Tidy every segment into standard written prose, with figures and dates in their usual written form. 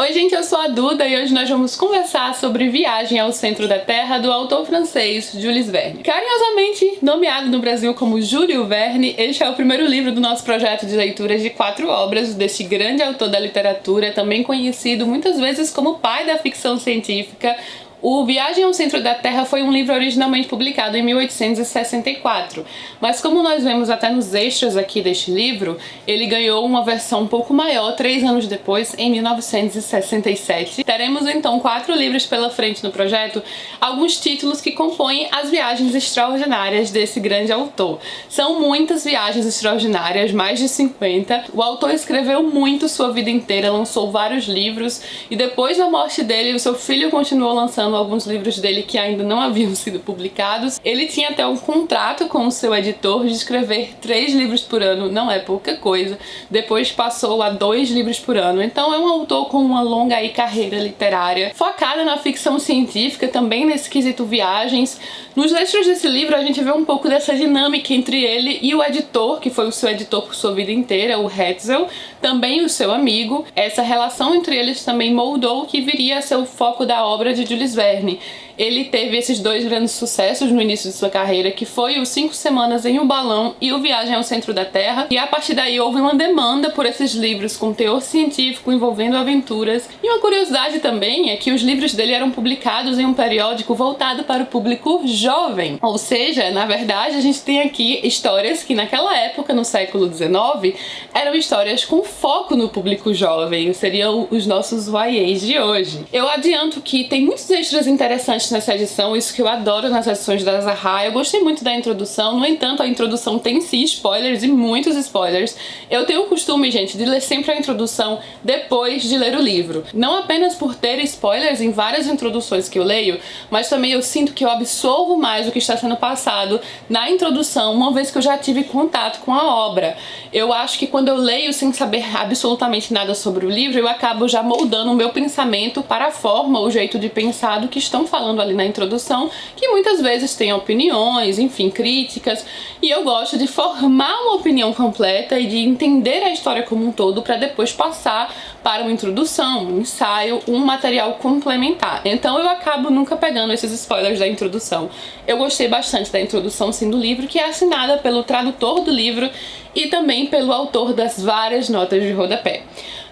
Oi gente, eu sou a Duda e hoje nós vamos conversar sobre Viagem ao Centro da Terra do autor francês Jules Verne. Carinhosamente nomeado no Brasil como Júlio Verne, este é o primeiro livro do nosso projeto de leituras de 4 obras deste grande autor da literatura, também conhecido muitas vezes como pai da ficção científica. O Viagem ao Centro da Terra foi um livro originalmente publicado em 1864, mas como nós vemos até nos extras aqui deste livro, ele ganhou uma versão um pouco maior 3 anos depois, em 1967. Teremos então 4 livros pela frente no projeto, alguns títulos que compõem as viagens extraordinárias desse grande autor. São muitas viagens extraordinárias, mais de 50. O autor escreveu muito sua vida inteira, lançou vários livros e depois da morte dele, o seu filho continuou lançando alguns livros dele que ainda não haviam sido publicados. Ele tinha até um contrato com o seu editor de escrever 3 livros por ano, não é pouca coisa. Depois passou a 2 livros por ano. Então é um autor com uma longa aí carreira literária, focada na ficção científica, também nesse quesito viagens. Nos extras desse livro a gente vê um pouco dessa dinâmica entre ele e o editor, que foi o seu editor por sua vida inteira, o Hetzel, também o seu amigo. Essa relação entre eles também moldou o que viria a ser o foco da obra de Jules Verne. Ele teve esses 2 grandes sucessos no início de sua carreira, que foi o 5 Semanas em um Balão e o Viagem ao Centro da Terra, e a partir daí houve uma demanda por esses livros com teor científico envolvendo aventuras. E uma curiosidade também é que os livros dele eram publicados em um periódico voltado para o público jovem, ou seja, na verdade a gente tem aqui histórias que naquela época, no século XIX, eram histórias com foco no público jovem, seriam os nossos YAs de hoje. Eu adianto que tem muitos extras interessantes nessa edição, isso que eu adoro nas edições da Zaha. Eu gostei muito da introdução, no entanto a introdução tem sim spoilers e muitos spoilers. Eu tenho o costume, gente, de ler sempre a introdução depois de ler o livro. Não apenas por ter spoilers em várias introduções que eu leio, mas também eu sinto que eu absorvo mais o que está sendo passado na introdução, uma vez que eu já tive contato com a obra. Eu acho que quando eu leio sem saber absolutamente nada sobre o livro, eu acabo já moldando o meu pensamento para a forma, o jeito de pensar do que estão falando ali na introdução, que muitas vezes tem opiniões, enfim, críticas, e eu gosto de formar uma opinião completa e de entender a história como um todo para depois passar para uma introdução, um ensaio, um material complementar. Então eu acabo nunca pegando esses spoilers da introdução. Eu gostei bastante da introdução sim do livro, que é assinada pelo tradutor do livro e também pelo autor das várias notas de rodapé.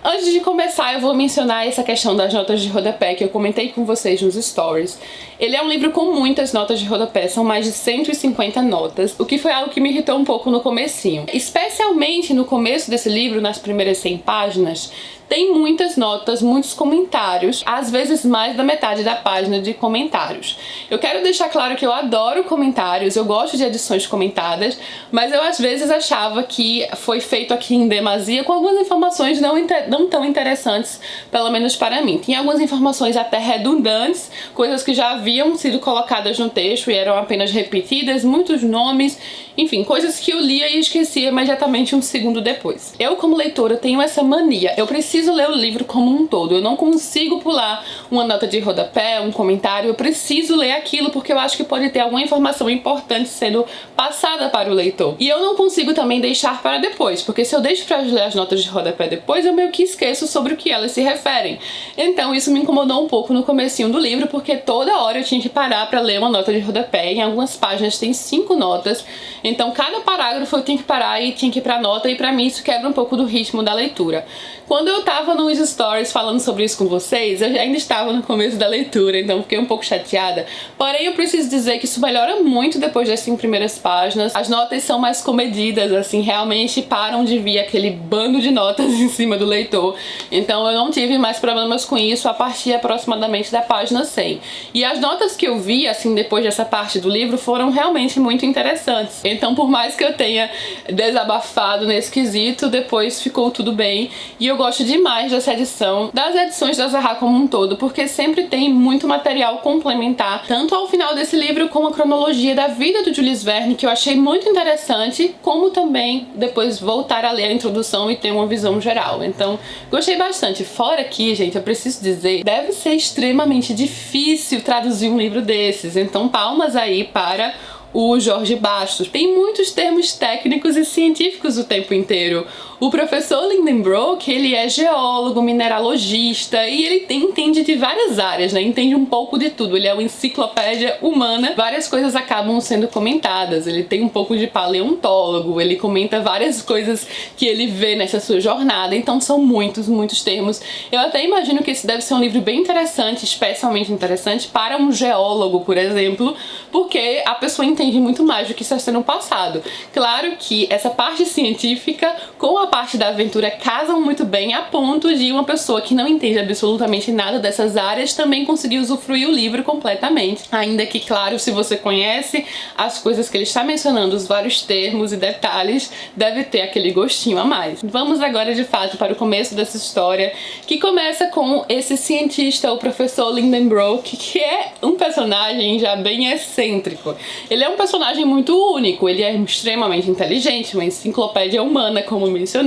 Antes de começar, eu vou mencionar essa questão das notas de rodapé que eu comentei com vocês nos stories. Ele é um livro com muitas notas de rodapé, são mais de 150 notas, o que foi algo que me irritou um pouco no comecinho. Especialmente no começo desse livro, nas primeiras 100 páginas, tem muitas notas, muitos comentários, às vezes mais da metade da página de comentários. Eu quero deixar claro que eu adoro comentários, eu gosto de edições comentadas, mas eu às vezes achava que foi feito aqui em demasia com algumas informações não tão interessantes, pelo menos para mim. Tinha algumas informações até redundantes, coisas que já haviam sido colocadas no texto e eram apenas repetidas, muitos nomes, enfim, coisas que eu lia e esquecia imediatamente um segundo depois. Eu, como leitora, tenho essa mania, eu preciso ler o livro como um todo, eu não consigo pular uma nota de rodapé, um comentário, eu preciso ler aquilo porque eu acho que pode ter alguma informação importante sendo passada para o leitor. E eu não consigo também deixar para depois, porque se eu deixo para ler as notas de rodapé depois, eu meio que esqueço sobre o que elas se referem. Então isso me incomodou um pouco no comecinho do livro, porque toda hora eu tinha que parar para ler uma nota de rodapé. Em algumas páginas tem 5 notas, então cada parágrafo eu tinha que parar e tinha que ir pra nota, e pra mim isso quebra um pouco do ritmo da leitura. Quando eu tava nos stories falando sobre isso com vocês, eu ainda estava no começo da leitura, então fiquei um pouco chateada. Porém, eu preciso dizer que isso melhora muito depois das 5 primeiras páginas. As notas são mais comedidas, assim, realmente param de vir aquele bando de notas em cima do leitor. Então eu não tive mais problemas com isso a partir aproximadamente da página 100. E as notas que eu vi, assim, depois dessa parte do livro foram realmente muito interessantes. Então, por mais que eu tenha desabafado nesse quesito, depois ficou tudo bem. E eu gosto demais dessa edição, das edições da Zaha como um todo, porque sempre tem muito material complementar, tanto ao final desse livro como a cronologia da vida do Jules Verne, que eu achei muito interessante, como também depois voltar a ler a introdução e ter uma visão geral. Então, gostei bastante. Fora que, gente, eu preciso dizer, deve ser extremamente difícil traduzir um livro desses, então palmas aí para o Jorge Bastos. Tem muitos termos técnicos e científicos o tempo inteiro. O professor Lidenbrock, ele é geólogo, mineralogista e ele entende de várias áreas, né? Entende um pouco de tudo. Ele é uma enciclopédia humana. Várias coisas acabam sendo comentadas. Ele tem um pouco de paleontólogo, ele comenta várias coisas que ele vê nessa sua jornada. Então são muitos termos. Eu até imagino que esse deve ser um livro bem interessante, especialmente interessante para um geólogo, por exemplo, porque a pessoa entende muito mais do que está sendo passado. Claro que essa parte científica com a parte da aventura casam muito bem, a ponto de uma pessoa que não entende absolutamente nada dessas áreas também conseguir usufruir o livro completamente. Ainda que, claro, se você conhece as coisas que ele está mencionando, os vários termos e detalhes, deve ter aquele gostinho a mais. Vamos agora, de fato, para o começo dessa história, que começa com esse cientista, o professor Lidenbrock, que é um personagem já bem excêntrico. Ele é um personagem muito único, ele é extremamente inteligente, uma enciclopédia humana, como mencionei.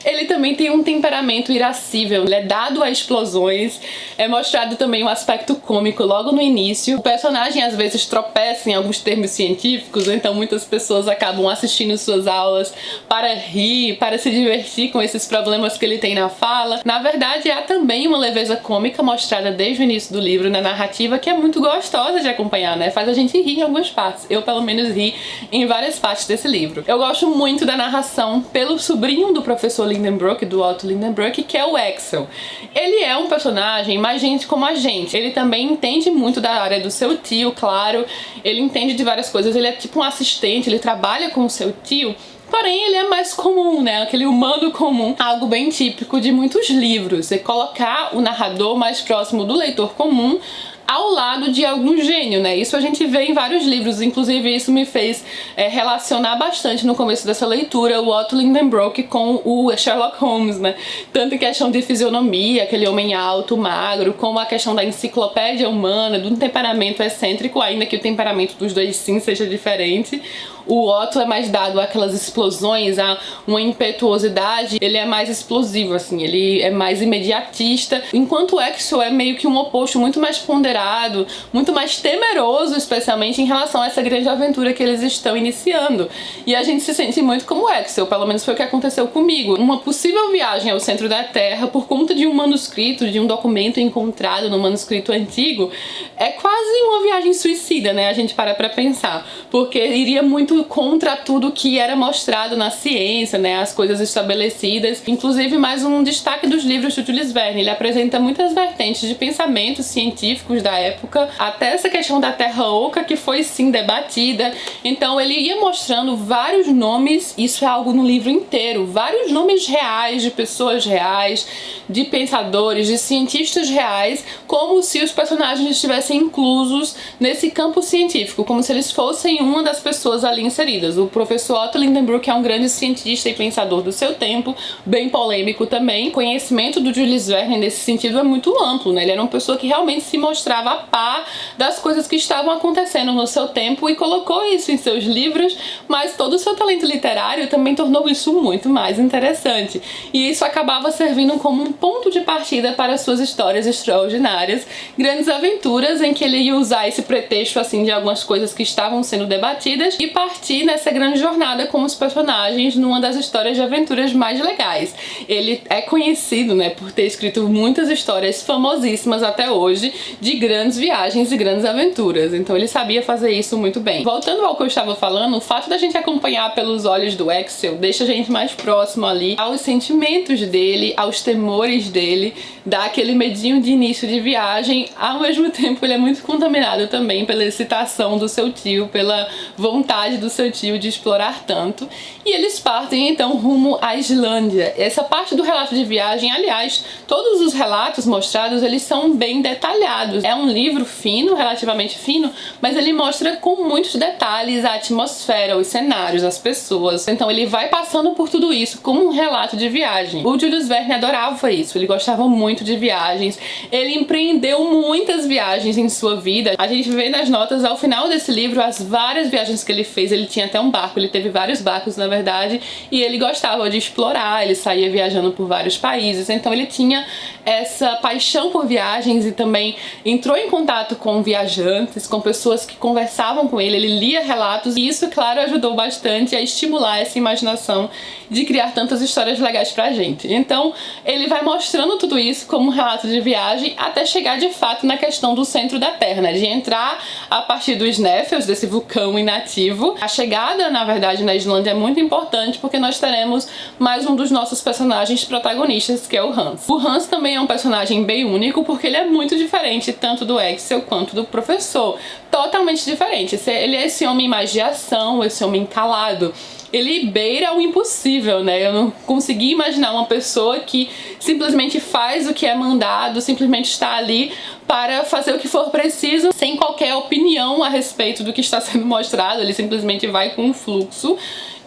Ele também tem um temperamento irascível, ele é dado a explosões, é mostrado também um aspecto cômico logo no início. O personagem às vezes tropeça em alguns termos científicos, então muitas pessoas acabam assistindo suas aulas para rir, para se divertir com esses problemas que ele tem na fala. Na verdade, há também uma leveza cômica mostrada desde o início do livro na narrativa, que é muito gostosa de acompanhar, né? Faz a gente rir em algumas partes. Eu, pelo menos, ri em várias partes desse livro. Eu gosto muito da narração pelo sobrinho do professor Lidenbrock, do Otto Lidenbrock, que é o Axel. Ele é um personagem mais gente como a gente. Ele também entende muito da área do seu tio, claro. Ele entende de várias coisas. Ele é tipo um assistente, ele trabalha com o seu tio. Porém, ele é mais comum, né? Aquele humano comum, algo bem típico de muitos livros. É colocar o narrador mais próximo do leitor comum ao lado de algum gênio, né? Isso a gente vê em vários livros, inclusive isso me fez relacionar bastante no começo dessa leitura o Otto Lidenbrock com o Sherlock Holmes, né? Tanto em questão de fisionomia, aquele homem alto, magro, como a questão da enciclopédia humana, do temperamento excêntrico, ainda que o temperamento dos dois sim seja diferente. O Otto é mais dado àquelas explosões, a uma impetuosidade, ele é mais explosivo, assim, ele é mais imediatista, enquanto o Axel é meio que um oposto, muito mais ponderado, muito mais temeroso, especialmente em relação a essa grande aventura que eles estão iniciando. E a gente se sente muito como o Axel, pelo menos foi o que aconteceu comigo. Uma possível viagem ao centro da Terra por conta de um manuscrito, de um documento encontrado no manuscrito antigo, é quase uma viagem suicida, né? A gente para pra pensar, porque iria muito contra tudo que era mostrado na ciência, né, as coisas estabelecidas. Inclusive, mais um destaque dos livros de Jules Verne, ele apresenta muitas vertentes de pensamentos científicos da época, até essa questão da Terra Oca, que foi sim debatida. Então ele ia mostrando vários nomes, isso é algo no livro inteiro, vários nomes reais, de pessoas reais, de pensadores, de cientistas reais, como se os personagens estivessem inclusos nesse campo científico, como se eles fossem uma das pessoas ali inseridas. O professor Otto Lidenbrock é um grande cientista e pensador do seu tempo, bem polêmico também. O conhecimento do Jules Verne nesse sentido é muito amplo, né? Ele era uma pessoa que realmente se mostrava a par das coisas que estavam acontecendo no seu tempo e colocou isso em seus livros, mas todo o seu talento literário também tornou isso muito mais interessante. E isso acabava servindo como um ponto de partida para suas histórias extraordinárias, grandes aventuras em que ele ia usar esse pretexto assim de algumas coisas que estavam sendo debatidas e partir nessa grande jornada com os personagens numa das histórias de aventuras mais legais. Ele é conhecido, né, por ter escrito muitas histórias famosíssimas até hoje de grandes viagens e grandes aventuras, então ele sabia fazer isso muito bem. Voltando ao que eu estava falando, o fato da gente acompanhar pelos olhos do Axel deixa a gente mais próximo ali aos sentimentos dele, aos temores dele, dá aquele medinho de início de viagem. Ao mesmo tempo ele é muito contaminado também pela excitação do seu tio, pela vontade do seu tio de explorar tanto, e eles partem então rumo à Islândia. Essa parte do relato de viagem, aliás, todos os relatos mostrados, eles são bem detalhados. É um livro fino, relativamente fino, mas ele mostra com muitos detalhes a atmosfera, os cenários, as pessoas. Então ele vai passando por tudo isso como um relato de viagem. O Jules Verne adorava isso, ele gostava muito de viagens, ele empreendeu muitas viagens em sua vida. A gente vê nas notas ao final desse livro as várias viagens que ele fez francês, ele tinha até um barco, ele teve vários barcos na verdade, e ele gostava de explorar, ele saía viajando por vários países, então ele tinha essa paixão por viagens e também entrou em contato com viajantes, com pessoas que conversavam com ele lia relatos, e isso, claro, ajudou bastante a estimular essa imaginação de criar tantas histórias legais pra gente. Então, ele vai mostrando tudo isso como um relato de viagem até chegar de fato na questão do centro da Terra, né? De entrar a partir dos Néfels, desse vulcão inativo. A chegada, na verdade, na Islândia é muito importante porque nós teremos mais um dos nossos personagens protagonistas, que é o Hans. O Hans também é um personagem bem único porque ele é muito diferente tanto do Axel quanto do professor. Totalmente diferente. Ele é esse homem mais de ação, esse homem calado. Ele beira o impossível, né? Eu não consegui imaginar uma pessoa que simplesmente faz o que é mandado, simplesmente está ali para fazer o que for preciso, sem qualquer opinião a respeito do que está sendo mostrado. Ele simplesmente vai com o fluxo.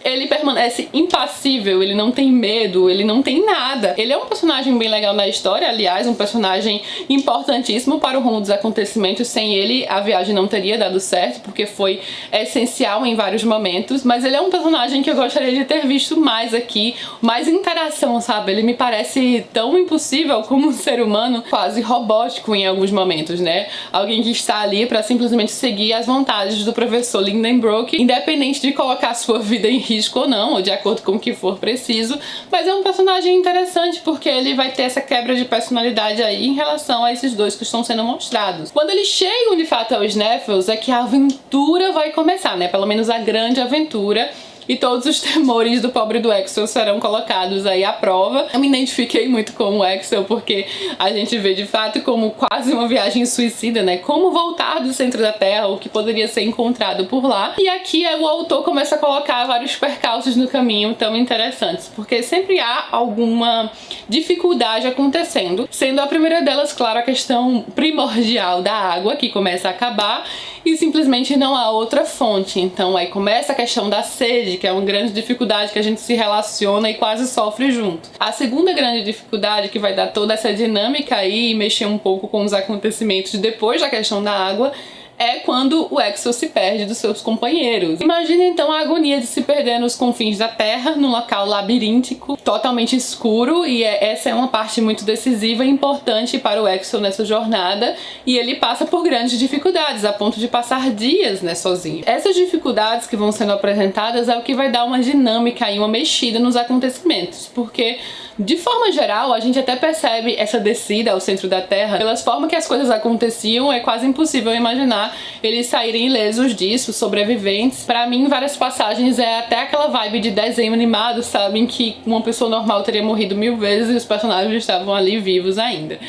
Ele permanece impassível, ele não tem medo, ele não tem nada. Ele é um personagem bem legal na história, aliás, um personagem importantíssimo para o rumo dos acontecimentos. Sem ele, a viagem não teria dado certo, porque foi essencial em vários momentos. Mas ele é um personagem que eu gostaria de ter visto mais aqui, mais interação, sabe? Ele me parece tão impossível como um ser humano, quase robótico em alguns momentos, né? Alguém que está ali para simplesmente seguir as vontades do professor Lindenbrook, independente de colocar sua vida em risco ou não, ou de acordo com o que for preciso. Mas é um personagem interessante porque ele vai ter essa quebra de personalidade aí em relação a esses dois que estão sendo mostrados. Quando eles chegam de fato aos Néfels é que a aventura vai começar, né? Pelo menos a grande aventura. E todos os temores do pobre do Axel serão colocados aí à prova. Eu me identifiquei muito com o Axel porque a gente vê de fato como quase uma viagem suicida, né? Como voltar do centro da Terra, o que poderia ser encontrado por lá. E aqui o autor começa a colocar vários percalços no caminho tão interessantes, porque sempre há alguma dificuldade acontecendo, sendo a primeira delas, claro, a questão primordial da água, que começa a acabar e simplesmente não há outra fonte. Então aí começa a questão da sede, que é uma grande dificuldade que a gente se relaciona e quase sofre junto. A segunda grande dificuldade, que vai dar toda essa dinâmica aí e mexer um pouco com os acontecimentos depois da questão da água, é quando o Axel se perde dos seus companheiros. Imagina então a agonia de se perder nos confins da Terra, num local labiríntico, totalmente escuro, e essa é uma parte muito decisiva e importante para o Axel nessa jornada, e ele passa por grandes dificuldades, a ponto de passar dias, né, sozinho. Essas dificuldades que vão sendo apresentadas é o que vai dar uma dinâmica e uma mexida nos acontecimentos, porque de forma geral, a gente até percebe essa descida ao centro da Terra. Pelas formas que as coisas aconteciam, é quase impossível imaginar eles saírem ilesos disso, sobreviventes. Pra mim, várias passagens é até aquela vibe de desenho animado, sabe? Em que uma pessoa normal teria morrido 1000 vezes e os personagens estavam ali vivos ainda.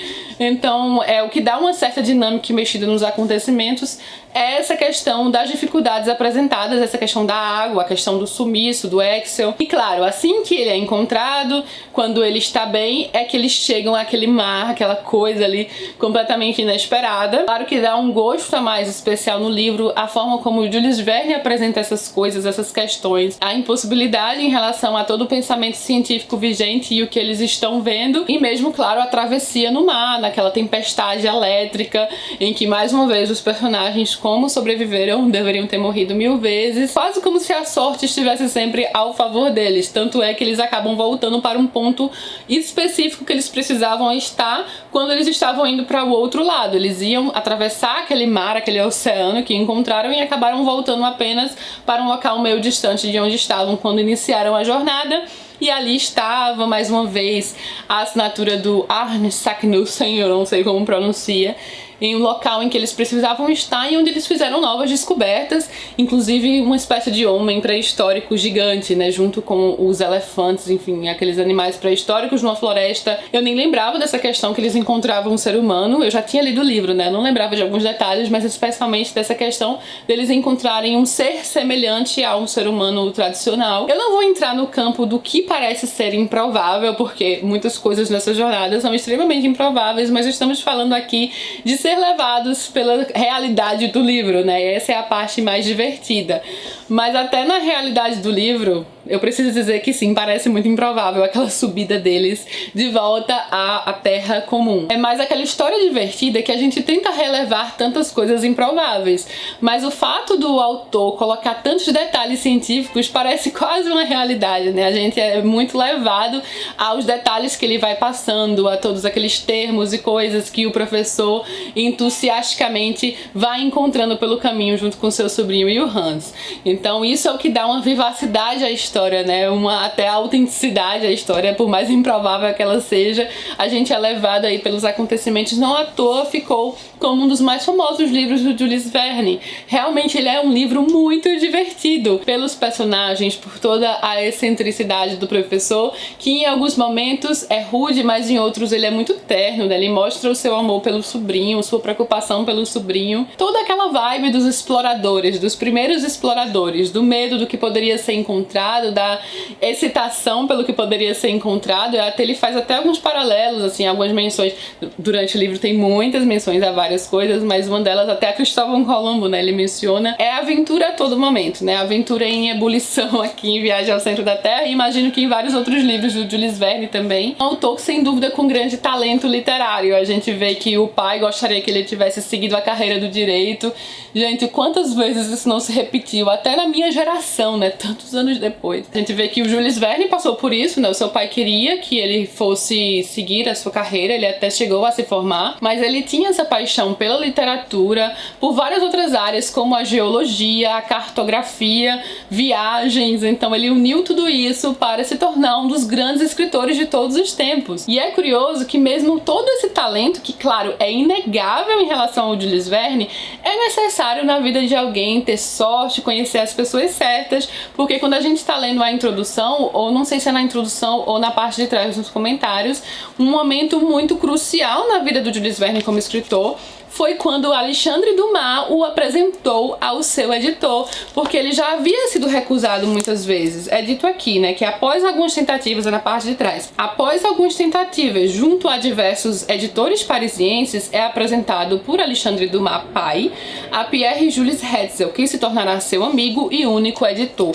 Então, o que dá uma certa dinâmica e mexida nos acontecimentos é essa questão das dificuldades apresentadas, essa questão da água, a questão do sumiço, do Axel. E claro, assim que ele é encontrado, quando ele está bem, é que eles chegam àquele mar, aquela coisa ali completamente inesperada. Claro que dá um gosto a mais especial no livro a forma como o Jules Verne apresenta essas coisas, essas questões, a impossibilidade em relação a todo o pensamento científico vigente e o que eles estão vendo, e mesmo, claro, a travessia no mar, naquela tempestade elétrica, em que mais uma vez os personagens, como sobreviveram, deveriam ter morrido 1000 vezes, quase como se a sorte estivesse sempre ao favor deles. Tanto é que eles acabam voltando para um ponto específico que eles precisavam estar quando eles estavam indo para o outro lado. Eles iam atravessar aquele mar, aquele oceano que encontraram, e acabaram voltando apenas para um local meio distante de onde estavam quando iniciaram a jornada. E ali estava, mais uma vez, a assinatura do Arne Saknussemm, eu não sei como pronuncia, em um local em que eles precisavam estar e onde eles fizeram novas descobertas, inclusive uma espécie de homem pré-histórico gigante, né, junto com os elefantes, enfim, aqueles animais pré-históricos numa floresta. Eu nem lembrava dessa questão que eles encontravam um ser humano, eu já tinha lido o livro, né, eu não lembrava de alguns detalhes, mas especialmente dessa questão deles encontrarem um ser semelhante a um ser humano tradicional. Eu não vou entrar no campo do que parece ser improvável, porque muitas coisas nessa jornada são extremamente improváveis, mas estamos falando aqui de ser levados pela realidade do livro, né? Essa é a parte mais divertida. Mas até na realidade do livro, eu preciso dizer que sim, parece muito improvável aquela subida deles de volta à Terra comum. É mais aquela história divertida que a gente tenta relevar tantas coisas improváveis, mas o fato do autor colocar tantos detalhes científicos parece quase uma realidade, né? A gente é muito levado aos detalhes que ele vai passando, a todos aqueles termos e coisas que o professor entusiasticamente vai encontrando pelo caminho junto com seu sobrinho e o Hans. Então isso é o que dá uma vivacidade à história, né? Até a autenticidade à história, por mais improvável que ela seja, a gente é levado aí pelos acontecimentos. Não à toa ficou como um dos mais famosos livros do Jules Verne. Realmente ele é um livro muito divertido, pelos personagens, por toda a excentricidade do professor, que em alguns momentos é rude, mas em outros ele é muito terno, né? Ele mostra o seu amor pelo sobrinho, sua preocupação pelo sobrinho, toda aquela vibe dos exploradores, dos primeiros exploradores, do medo do que poderia ser encontrado, da excitação pelo que poderia ser encontrado. Até ele faz até alguns paralelos, assim, algumas menções. Durante o livro tem muitas menções a várias coisas, mas uma delas até a Cristóvão Colombo, né? Ele menciona é a aventura a todo momento, né? A aventura em ebulição aqui em Viagem ao Centro da Terra, e imagino que em vários outros livros do Jules Verne também. Um autor sem dúvida com grande talento literário. A gente vê que o pai gostaria que ele tivesse seguido a carreira do direito. Gente, quantas vezes isso não se repetiu, até na minha geração, né? Tantos anos depois. A gente vê que o Jules Verne passou por isso, né? O seu pai queria que ele fosse seguir a sua carreira, ele até chegou a se formar, mas ele tinha essa paixão pela literatura, por várias outras áreas, como a geologia, a cartografia, viagens. Então ele uniu tudo isso para se tornar um dos grandes escritores de todos os tempos. E é curioso que mesmo todo esse talento, que claro, é inegável em relação ao Jules Verne, é necessário na vida de alguém ter sorte, conhecer as pessoas certas, porque quando a gente está lendo a introdução, ou não sei se é na introdução ou na parte de trás dos comentários, um momento muito crucial na vida do Jules Verne como escritor foi quando Alexandre Dumas o apresentou ao seu editor, porque ele já havia sido recusado muitas vezes. É dito aqui, né, que após algumas tentativas, é na parte de trás, após algumas tentativas junto a diversos editores parisienses, é apresentado por Alexandre Dumas pai a Pierre-Jules Hetzel, que se tornará seu amigo e único editor.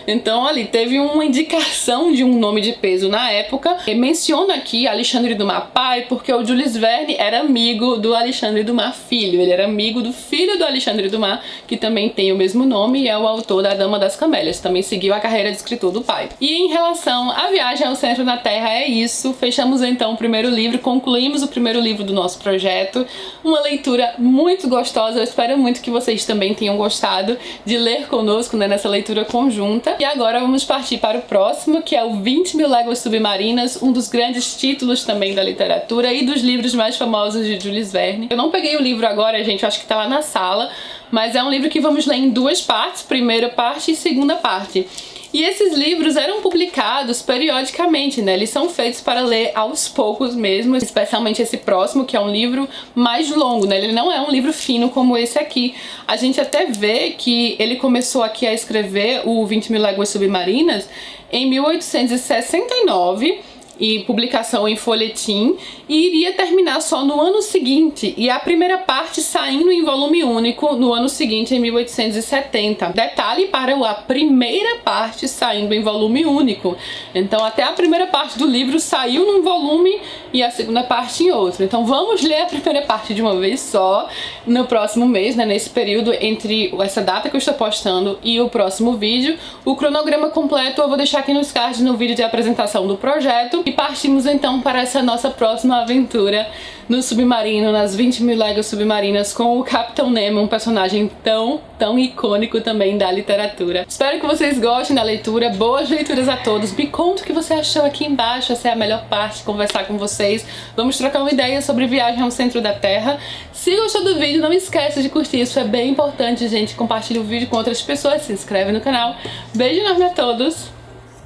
Então ali teve uma indicação de um nome de peso na época, e menciona aqui Alexandre Dumas pai porque o Jules Verne era amigo do Alexandre Dumas filho, ele era amigo do filho do Alexandre Dumas, que também tem o mesmo nome e é o autor da Dama das Camélias, também seguiu a carreira de escritor do pai. E em relação à Viagem ao Centro da Terra é isso, fechamos então o primeiro livro, concluímos o primeiro livro do nosso projeto, uma leitura muito gostosa, eu espero muito que vocês também tenham gostado de ler conosco, né, nessa leitura conjunta. E agora vamos partir para o próximo, que é o 20.000 Léguas Submarinas, um dos grandes títulos também da literatura e dos livros mais famosos de Jules Verne. Eu não peguei o livro agora, gente, eu acho que tá lá na sala, mas é um livro que vamos ler em duas partes, primeira parte e segunda parte. E esses livros eram publicados periodicamente, né? Eles são feitos para ler aos poucos mesmo, especialmente esse próximo, que é um livro mais longo, né? Ele não é um livro fino como esse aqui. A gente até vê que ele começou aqui a escrever o 20.000 Léguas Submarinas em 1869, e publicação em folhetim, e iria terminar só no ano seguinte, e a primeira parte saindo em volume único no ano seguinte, em 1870. Detalhe para a primeira parte saindo em volume único. Então até a primeira parte do livro saiu num volume e a segunda parte em outro. Então vamos ler a primeira parte de uma vez só no próximo mês, né, nesse período entre essa data que eu estou postando e o próximo vídeo. O cronograma completo eu vou deixar aqui nos cards no vídeo de apresentação do projeto. E partimos então para essa nossa próxima aventura no submarino, nas 20.000 Léguas Submarinas, com o Capitão Nemo, um personagem tão icônico também da literatura. Espero que vocês gostem da leitura, boas leituras a todos. Me conta o que você achou aqui embaixo, essa é a melhor parte, conversar com vocês. Vamos trocar uma ideia sobre Viagem ao Centro da Terra. Se gostou do vídeo, não esqueça de curtir, isso é bem importante, gente. Compartilhe o vídeo com outras pessoas, se inscreve no canal. Beijo enorme a todos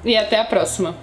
e até a próxima.